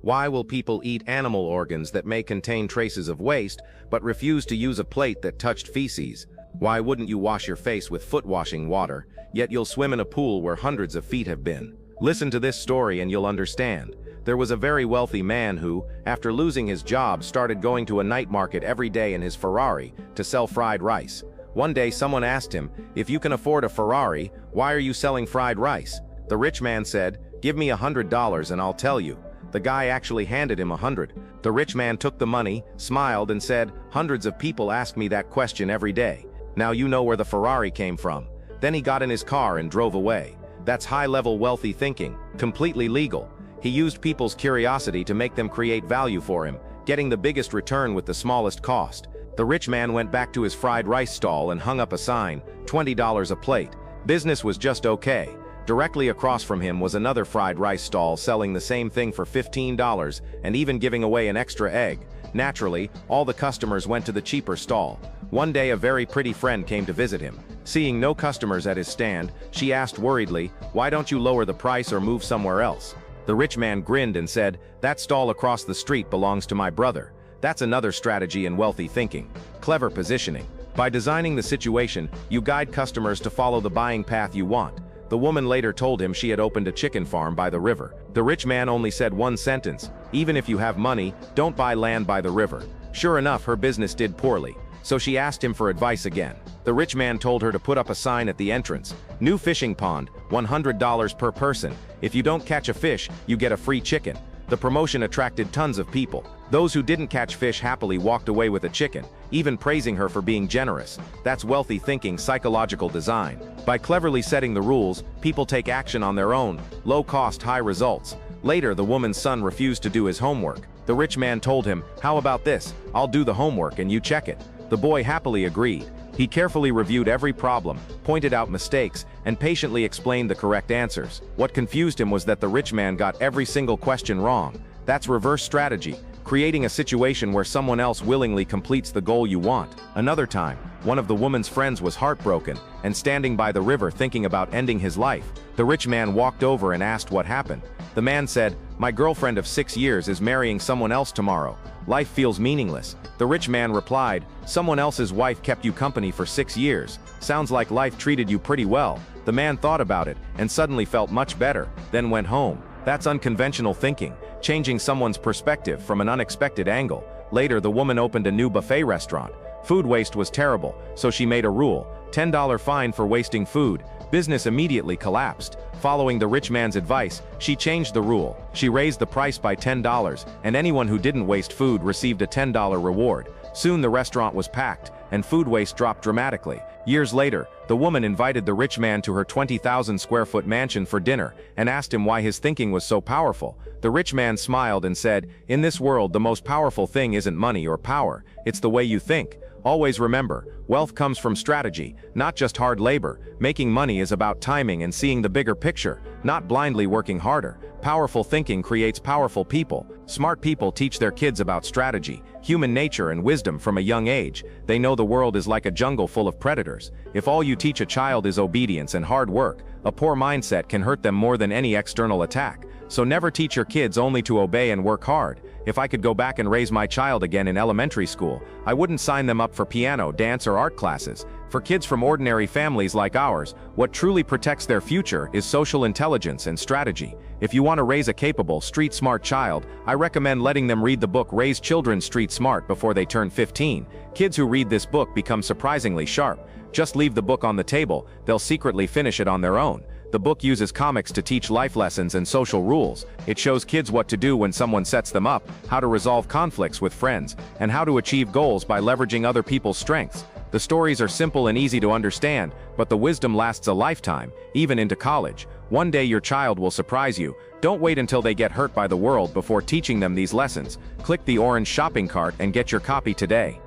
Why will people eat animal organs that may contain traces of waste, but refuse to use a plate that touched feces? Why wouldn't you wash your face with foot washing water, yet you'll swim in a pool where hundreds of feet have been? Listen to this story and you'll understand. There was a very wealthy man who, after losing his job, started going to a night market every day in his Ferrari to sell fried rice. One day someone asked him, "If you can afford a Ferrari, why are you selling fried rice?" The rich man said, "Give me $100 and I'll tell you." The guy actually handed him 100. The rich man took the money, smiled and said, "Hundreds of people ask me that question every day. Now you know where the Ferrari came from." Then he got in his car and drove away. That's high-level wealthy thinking, completely legal. He used people's curiosity to make them create value for him, getting the biggest return with the smallest cost. The rich man went back to his fried rice stall and hung up a sign, $20 a plate. Business was just okay. Directly across from him was another fried rice stall selling the same thing for $15 and even giving away an extra egg. Naturally, all the customers went to the cheaper stall. One day a very pretty friend came to visit him. Seeing no customers at his stand, she asked worriedly, "Why don't you lower the price or move somewhere else?" The rich man grinned and said, "That stall across the street belongs to my brother." That's another strategy in wealthy thinking. Clever positioning. By designing the situation, you guide customers to follow the buying path you want. The woman later told him she had opened a chicken farm by the river. The rich man only said one sentence, "Even if you have money, don't buy land by the river." Sure enough, her business did poorly. So she asked him for advice again. The rich man told her to put up a sign at the entrance. "New fishing pond, $100 per person. If you don't catch a fish, you get a free chicken." The promotion attracted tons of people. Those who didn't catch fish happily walked away with a chicken, even praising her for being generous. That's wealthy thinking, psychological design. By cleverly setting the rules, people take action on their own. Low cost, high results. Later, the woman's son refused to do his homework. The rich man told him, "How about this? I'll do the homework and you check it." The boy happily agreed. He carefully reviewed every problem, pointed out mistakes, and patiently explained the correct answers. What confused him was that the rich man got every single question wrong. That's reverse strategy, creating a situation where someone else willingly completes the goal you want. Another time, one of the woman's friends was heartbroken and standing by the river thinking about ending his life. The rich man walked over and asked what happened. The man said, "My girlfriend of 6 years is marrying someone else tomorrow. Life feels meaningless." The rich man replied, "Someone else's wife kept you company for 6 years. Sounds like life treated you pretty well." The man thought about it and suddenly felt much better, then went home. That's unconventional thinking, changing someone's perspective from an unexpected angle. Later, the woman opened a new buffet restaurant. Food waste was terrible, so she made a rule: $10 fine for wasting food. Business immediately collapsed. Following the rich man's advice, she changed the rule. She raised the price by $10, and anyone who didn't waste food received a $10 reward. Soon the restaurant was packed, and food waste dropped dramatically. Years later, the woman invited the rich man to her 20,000 square foot mansion for dinner and asked him why his thinking was so powerful. The rich man smiled and said, "In this world, the most powerful thing isn't money or power, it's the way you think. Always remember, wealth comes from strategy, not just hard labor. Making money is about timing and seeing the bigger picture, not blindly working harder. Powerful thinking creates powerful people. Smart people teach their kids about strategy, human nature and wisdom from a young age. They know the world is like a jungle full of predators. If all you teach a child is obedience and hard work, a poor mindset can hurt them more than any external attack. So never teach your kids only to obey and work hard. If I could go back and raise my child again in elementary school, I wouldn't sign them up for piano, dance, or art classes. For kids from ordinary families like ours, what truly protects their future is social intelligence and strategy. If you want to raise a capable, street-smart child, I recommend letting them read the book Raise Children Street Smart before they turn 15. Kids who read this book become surprisingly sharp. Just leave the book on the table, they'll secretly finish it on their own. The book uses comics to teach life lessons and social rules. It shows kids what to do when someone sets them up, how to resolve conflicts with friends, and how to achieve goals by leveraging other people's strengths. The stories are simple and easy to understand, but the wisdom lasts a lifetime, even into college. One day your child will surprise you. Don't wait until they get hurt by the world before teaching them these lessons. Click the orange shopping cart and get your copy today.